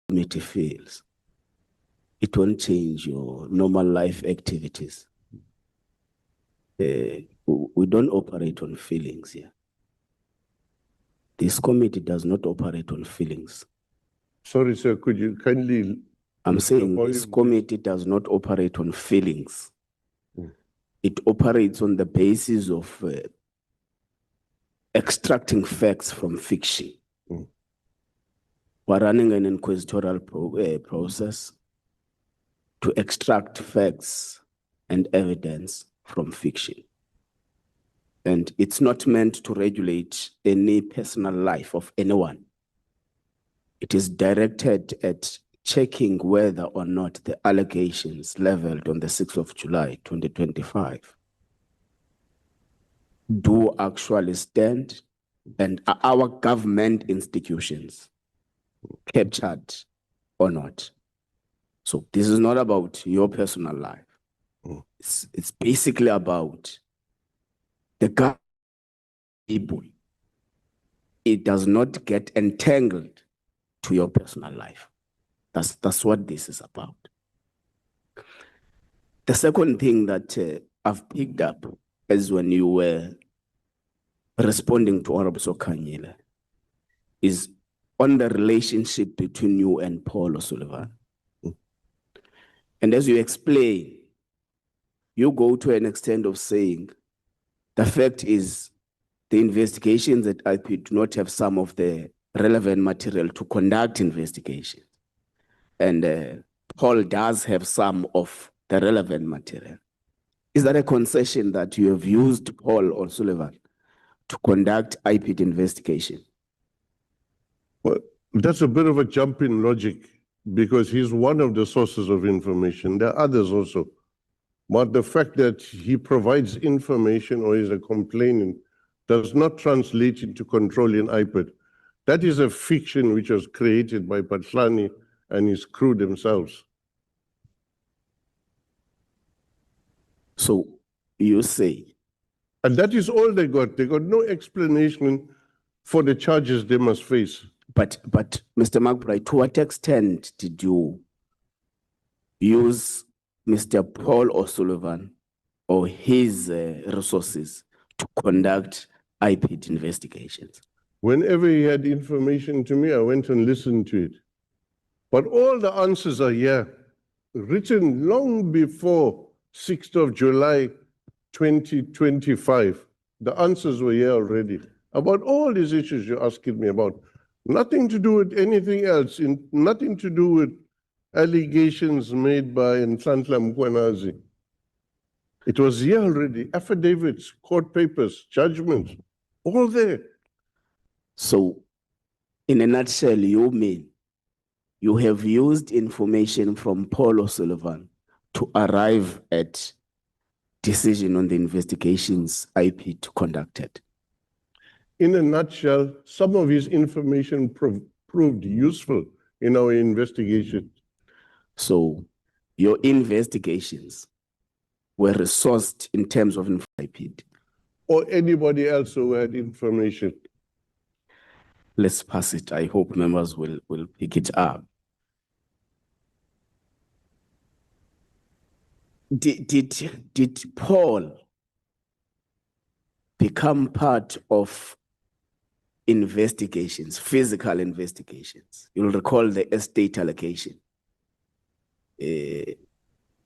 committee feels, it won't change your normal life activities. We don't operate on feelings here. This committee does not operate on feelings. Sorry, sir, could you kindly... I'm saying this committee does not operate on feelings. It operates on the basis of extracting facts from fiction. We're running an inquisitorial process to extract facts and evidence from fiction. And it's not meant to regulate any personal life of anyone. It is directed at checking whether or not the allegations leveled on the 6th of July, 2025 do actually stand, and are our government institutions captured or not. So this is not about your personal life. It's basically about the government people. It does not get entangled to your personal life. That's what this is about. The second thing that I've picked up is when you were responding to Honorable Sokanyile is on the relationship between you and Paul O'Sullivan. And as you explain, you go to an extent of saying, the fact is the investigations at IP do not have some of the relevant material to conduct investigations. And Paul does have some of the relevant material. Is that a concession that you have used Paul O'Sullivan to conduct IP investigation? Well, that's a bit of a jump in logic because he's one of the sources of information. There are others also. But the fact that he provides information or is a complainant does not translate into controlling IPID. That is a fiction which was created by Patlani and his crew themselves. So you say. And that is all they got. They got no explanation for the charges they must face. But Mr. McBride, to what extent did you use Mr. Paul O'Sullivan or his resources to conduct IPID investigations? Whenever he had information to me, I went and listened to it. But all the answers are here, written long before 6th of July, 2025. The answers were here already about all these issues you're asking me about. Nothing to do with anything else, nothing to do with allegations made by Nqola. It was here already, affidavits, court papers, judgments, all there. So, in a nutshell, you mean you have used information from Paul O'Sullivan to arrive at decision on the investigations IP conducted? In a nutshell, some of his information proved useful in our investigation. So, your investigations were resourced in terms of IP? Or anybody else who had information. Let's pass it. I hope members will pick it up. Did Paul become part of investigations, physical investigations? You'll recall the estate allocation.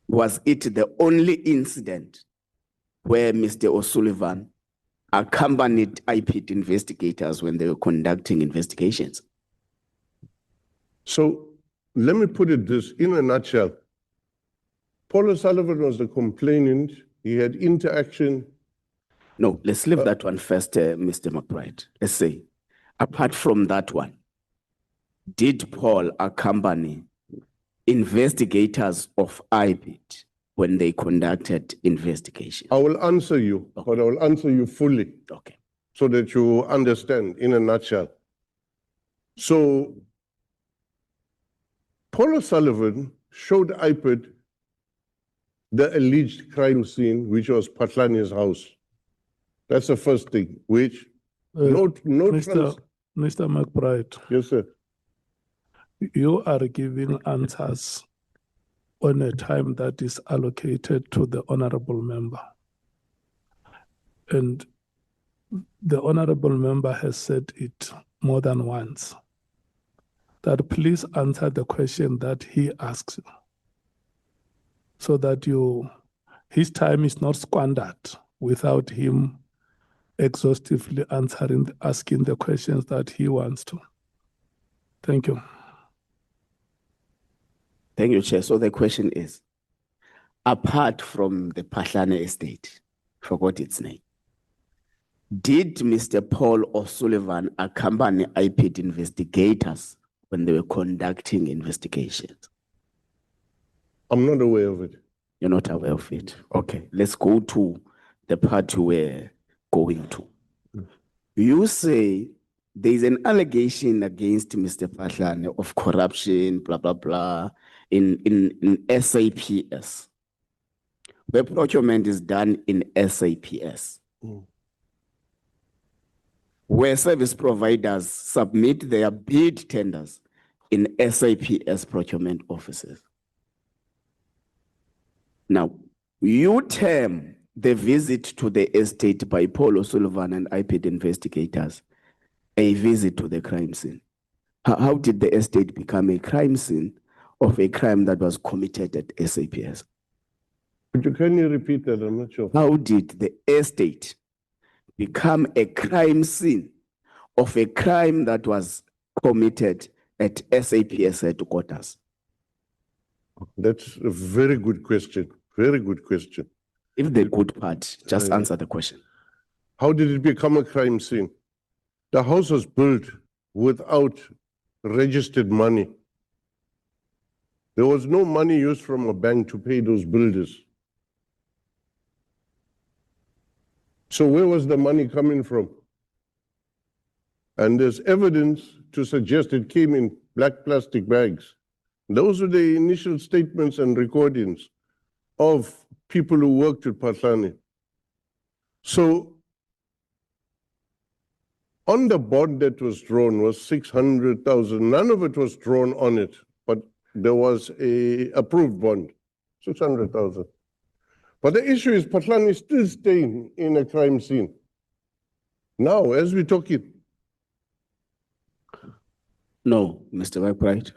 Was it the only incident where Mr. O'Sullivan accompanied IPID investigators when they were conducting investigations? So let me put it this in a nutshell. Paul O'Sullivan was the complainant. He had interaction. No, let's leave that one first, Mr. McBride. Let's say, apart from that one, did Paul accompany investigators of IPID when they conducted investigations? I will answer you, okay. But I will answer you fully. Okay. So that you understand in a nutshell. So Paul O'Sullivan showed IPID the alleged crime scene, which was Patlani's house. That's the first thing, which Mr. McBride. Yes, sir. You are giving answers on a time that is allocated to the honorable member. And the honorable member has said it more than once, that please answer the question that he asks, so that his time is not squandered without him exhaustively asking the questions that he wants to. Thank you. Thank you, Chair. So the question is, apart from the Pahlane estate, forgot its name, did Mr. Paul O'Sullivan accompany IPID investigators when they were conducting investigations? I'm not aware of it. You're not aware of it. Okay, let's go to the part you were going to. You say there's an allegation against Mr. Pahlane of corruption, blah, blah, blah, in SAPS, where procurement is done in SAPS, where service providers submit their bid tenders in SAPS procurement offices. Now, you term the visit to the estate by Paul O'Sullivan and IPID investigators a visit to the crime scene. How did the estate become a crime scene of a crime that was committed at SAPS? Can you repeat that? I'm not sure. How did the estate become a crime scene of a crime that was committed at SAPS headquarters? That's a very good question. Very good question. If the good part, just answer the question. How did it become a crime scene? The house was built without registered money. There was no money used from a bank to pay those builders. So where was the money coming from? And there's evidence to suggest it came in black plastic bags. Those were the initial statements and recordings of people who worked with Pahlane. So on the bond that was drawn was 600,000. None of it was drawn on it, but there was a approved bond, 600,000. But the issue is Pahlane is still staying in a crime scene. Now, as we talk it. No, Mr. McBride.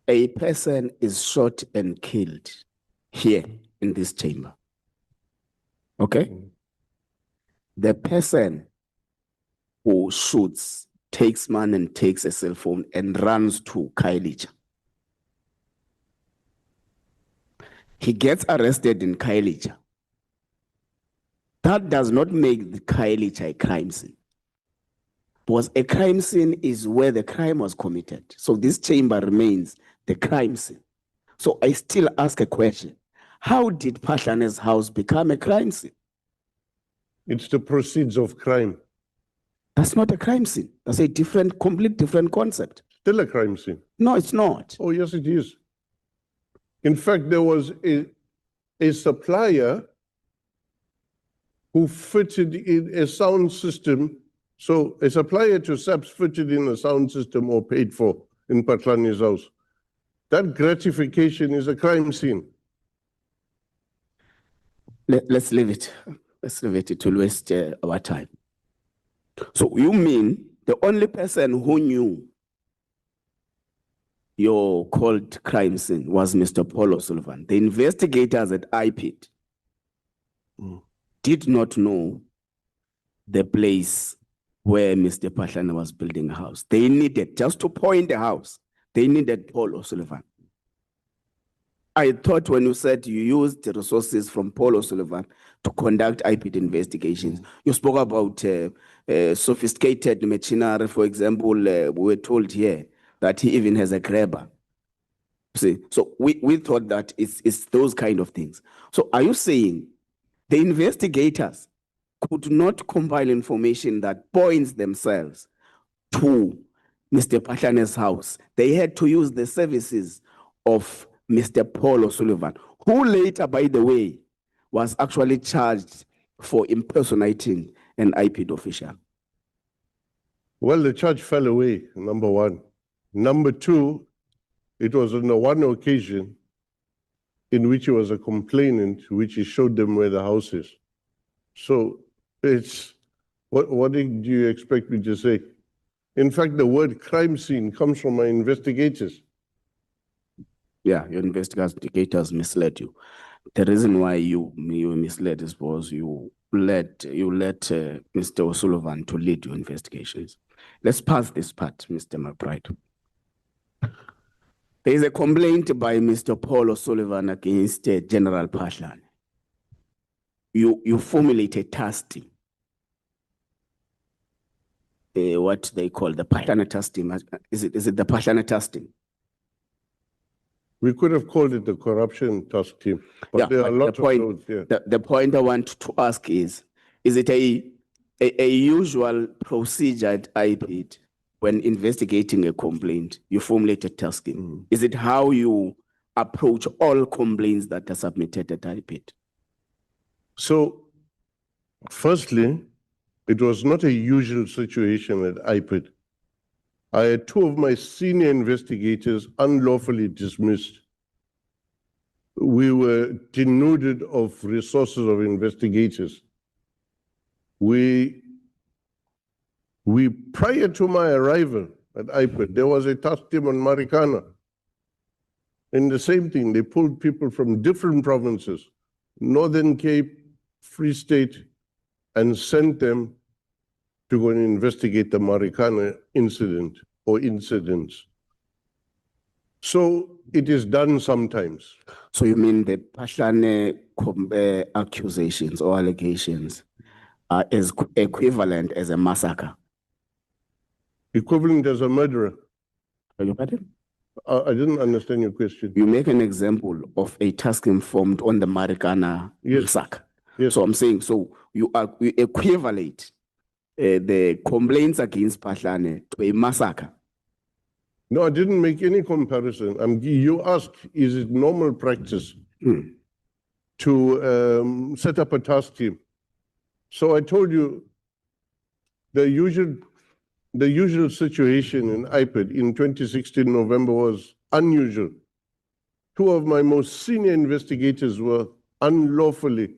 A person is shot and killed here in this chamber. Okay? The person who shoots, takes man and takes a cell phone and runs to Khayelitsha. He gets arrested in Khayelitsha. That does not make the Khayelitsha a crime scene. Because a crime scene is where the crime was committed. So this chamber remains the crime scene. So I still ask a question. How did Pahlane's house become a crime scene? It's the proceeds of crime. That's not a crime scene. That's a complete different concept. Still a crime scene. No, it's not. Oh, yes, it is. In fact, there was a supplier who fitted in a sound system. So a supplier to SAPS fitted in a sound system or paid for in Pahlane's house. That gratification is a crime scene. Let's leave it. Let's leave it to waste our time. So you mean the only person who knew your called crime scene was Mr. Paul O'Sullivan? The investigators at IPID did not know the place where Mr. Pahlane was building a house. They needed, just to point a house, they needed Paul O'Sullivan. I thought when you said you used the resources from Paul O'Sullivan to conduct IPID investigations, you spoke about sophisticated machinery. For example, we were told here that he even has a grabber. See, so we thought that it's those kind of things. So are you saying the investigators could not compile information that points themselves to Mr. Pahlane's house? They had to use the services of Mr. Paul O'Sullivan, who later, by the way, was actually charged for impersonating an IPID official. Well, the charge fell away, number one. Number two, it was on the one occasion in which he was a complainant, which he showed them where the house is. So it's, what do you expect me to say? In fact, the word crime scene comes from my investigators. Yeah, your investigators misled you. The reason why you misled is because you let Mr. O'Sullivan to lead your investigations. Let's pass this part, Mr. McBride. There is a complaint by Mr. Paul O'Sullivan against General Pashlan. You formulate a task team. What they call the Pashlan task team. Is it the Pashlan task team? We could have called it the corruption task team, but Yeah, there are but lots of those. Yeah. The point I want to ask is it a usual procedure at IPID when investigating a complaint, you formulate a task team? Is it how you approach all complaints that are submitted at IPID? So, firstly, it was not a usual situation at IPID. I had two of my senior investigators unlawfully dismissed. We were denuded of resources of investigators. We prior to my arrival at IPID, there was a task team on Marikana. And the same thing, they pulled people from different provinces, Northern Cape, Free State, and sent them to go and investigate the Marikana incident or incidents. So it is done sometimes. So you mean the Pashlan accusations or allegations are as equivalent as a massacre? Equivalent as a murderer. Beg your pardon? I didn't understand your question. You make an example of a task informed on the Marikana massacre. Yes. So I'm saying, so you equivalent the complaints against Pashlan to a massacre. No, I didn't make any comparison. You asked, is it normal practice to set up a task team? So I told you the usual situation in IPID in 2016 November was unusual. Two of my most senior investigators were unlawfully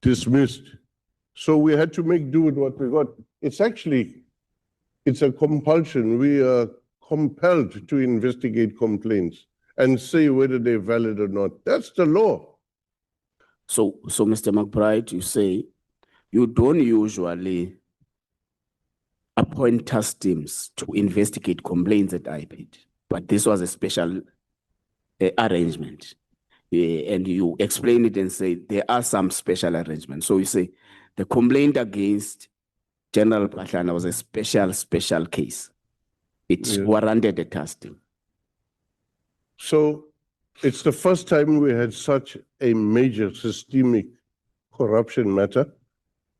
dismissed. So we had to make do with what we got. It's a compulsion. We are compelled to investigate complaints and say whether they're valid or not. That's the law. So Mr. McBride, you say you don't usually appoint task teams to investigate complaints at IPID, but this was a special arrangement. And you explain it and say there are some special arrangements. So you say the complaint against General Pashlan was a special case. It warranted a task team. So it's the first time we had such a major systemic corruption matter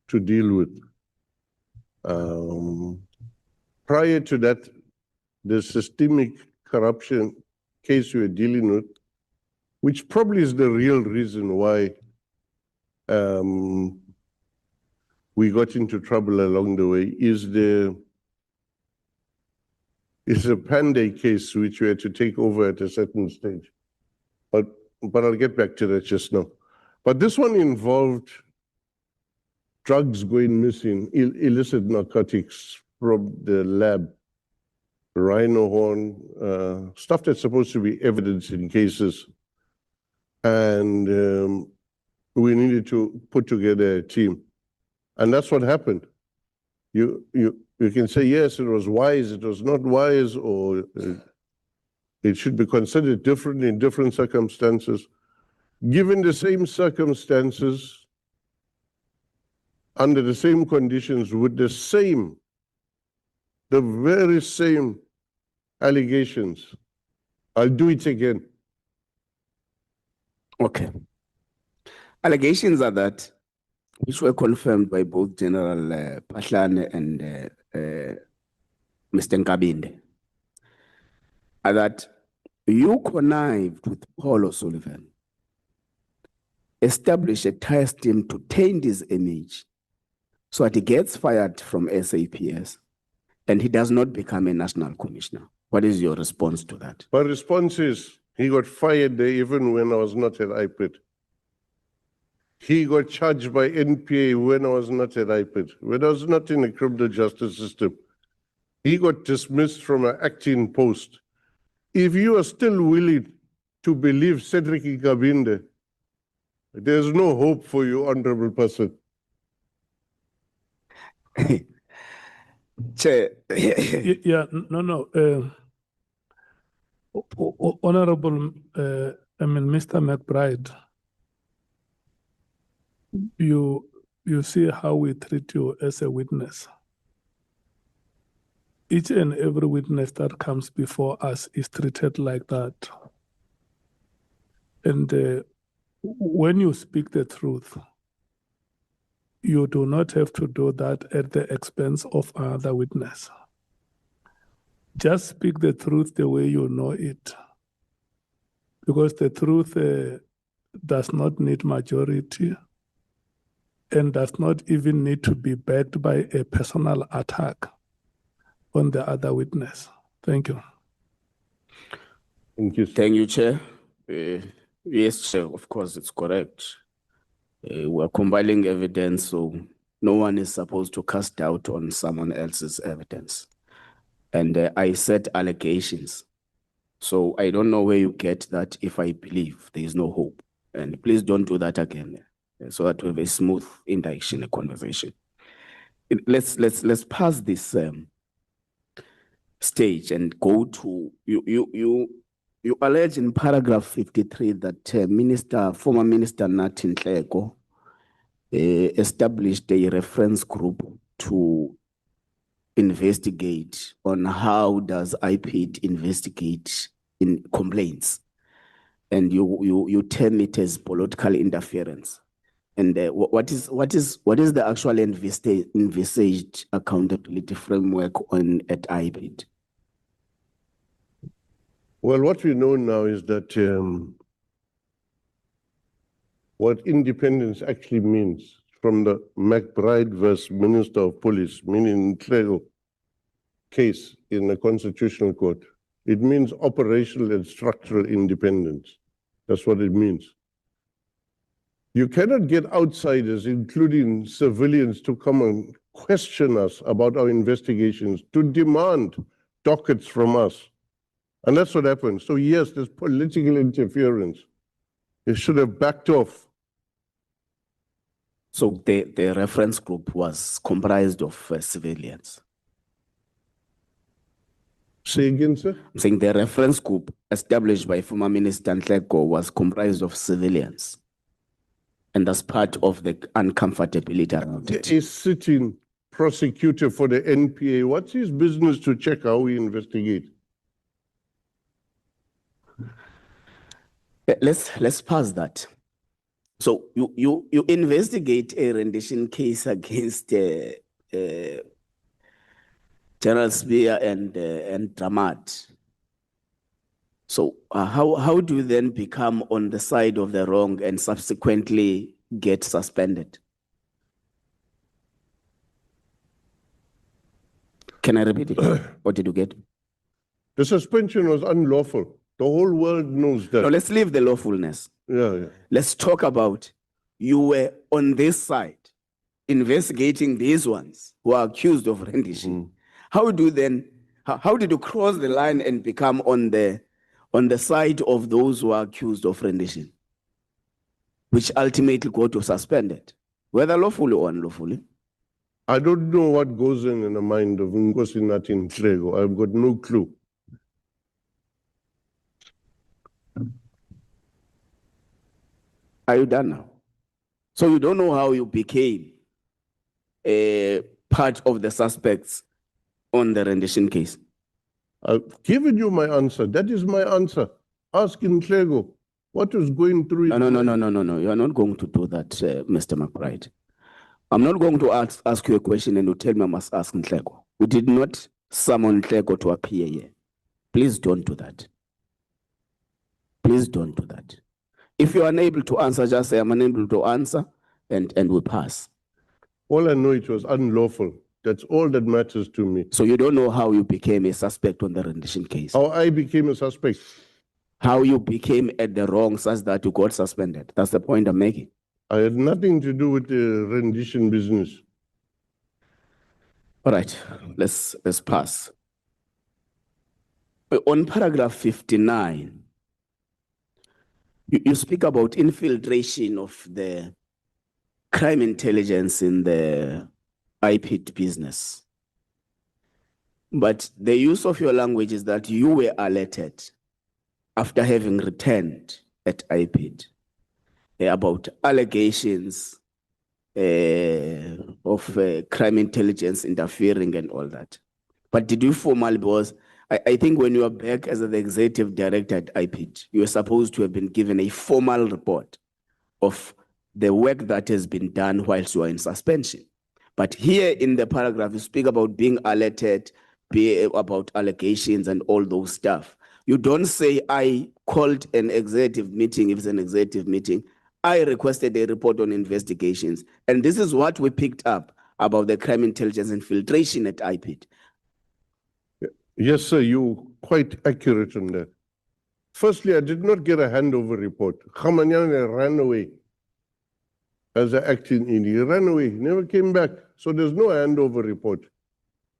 to deal with. Prior to that, the systemic corruption case we were dealing with, which probably is the real reason why we got into trouble along the way, is the Panday case, which we had to take over at a certain stage. But I'll get back to that just now. But this one involved drugs going missing, illicit narcotics from the lab, rhino horn, stuff that's supposed to be evidence in cases. And we needed to put together a team. And that's what happened. You can say, yes, it was wise, it was not wise, or it should be considered different in different circumstances. Given the same circumstances, under the same conditions, with the very same allegations, I'll do it again. Okay. Allegations are that, which were confirmed by both General Pashlan and Mr. Nkabinde, are that you connived with Paul O'Sullivan, established a task team to taint his image so that he gets fired from SAPS, and he does not become a national commissioner. What is your response to that? My response is, he got fired there even when I was not at IPID. He got charged by NPA when I was not at IPID, when I was not in the criminal justice system. He got dismissed from an acting post. If you are still willing to believe Cedric Ikabinde, there's no hope for you, honorable person. Chair, Yeah, no. Honorable, Mr. McBride, you see how we treat you as a witness. Each and every witness that comes before us is treated like that. And when you speak the truth, you do not have to do that at the expense of another witness. Just speak the truth the way you know it. Because the truth does not need majority and does not even need to be backed by a personal attack on the other witness. Thank you. Thank you. thank you, Chair. Yes, Chair, of course, it's correct. We're compiling evidence, so no one is supposed to cast doubt on someone else's evidence. And I set allegations. So I don't know where you get that if I believe there is no hope. And please don't do that again, so that we have a smooth interaction, a conversation. Let's pass this stage and go to you allege in paragraph 53 that former Minister Nathi Nqola established a reference group to investigate on how does IPID investigate in complaints, and you term it as political interference. And what is the actual envisaged accountability framework at IPID? Well, what we know now is that what independence actually means from the McBride versus Minister of Police, meaning Nqola case in the Constitutional Court. It means operational and structural independence. That's what it means. You cannot get outsiders, including civilians, to come and question us about our investigations, to demand dockets from us. And that's what happened. So yes, there's political interference. They should have backed off. So the reference group was comprised of civilians. Say again, sir? I'm saying the reference group established by former Minister Nqola was comprised of civilians. And that's part of the uncomfortability around it. A sitting prosecutor for the NPA, what's his business to check how we investigate? Let's pass that. So you investigate a rendition case against General Spear and Dramat. So how do you then become on the side of the wrong and subsequently get suspended? Can I repeat it? What did you get? The suspension was unlawful. The whole world knows that. No, let's leave the lawfulness. Yeah. Let's talk about you were on this side investigating these ones who are accused of rendition. How did you cross the line and become on the side of those who are accused of rendition, which ultimately go to suspended, whether lawfully or unlawfully? I don't know what goes in the mind of Nkosi Nathi Nqola. I've got no clue. Are you done now? So you don't know how you became a part of the suspects on the rendition case? I've given you my answer. That is my answer. Ask Nqola what was going through his mind. No. You are not going to do that, Mr. McBride. I'm not going to ask you a question and you tell me I must ask Nqola. We did not summon Nqola to appear here. Please don't do that. Please don't do that. If you're unable to answer, just say I'm unable to answer and we pass. All I know, it was unlawful. That's all that matters to me. So you don't know how you became a suspect on the rendition case. How I became a suspect. How you became at the wrong such that you got suspended. That's the point I'm making. I had nothing to do with the rendition business. All right, let's pass. On paragraph 59, you speak about infiltration of the crime intelligence in the IPIT business. But the use of your language is that you were alerted after having returned at IPIT about allegations of crime intelligence interfering and all that. But did you formally, because I think when you were back as the executive director at IPIT, you were supposed to have been given a formal report of the work that has been done whilst you are in suspension. But here in the paragraph, you speak about being alerted, about allegations and all those stuff. You don't say, I called an executive meeting, if it's an executive meeting, I requested a report on investigations. And this is what we picked up about the crime intelligence infiltration at IPIT. Yes, sir, you're quite accurate on that. Firstly, I did not get a handover report. Khamanyane ran away as an acting ED. He ran away, never came back. So there's no handover report.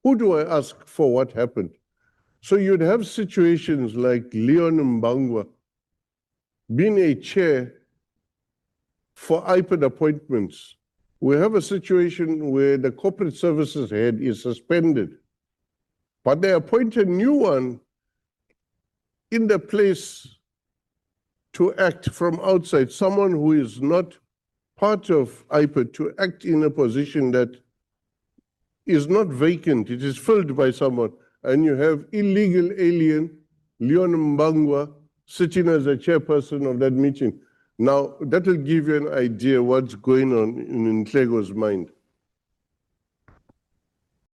Who do I ask for what happened? So you'd have situations like Leon Mbangwa being a chair for IPIT appointments. We have a situation where the corporate services head is suspended, but they appoint a new one in the place to act from outside, someone who is not part of IPIT to act in a position that is not vacant, it is filled by someone. And you have illegal alien, Leon Mbangwa, sitting as a chairperson of that meeting. Now, that will give you an idea what's going on in Nqola's mind.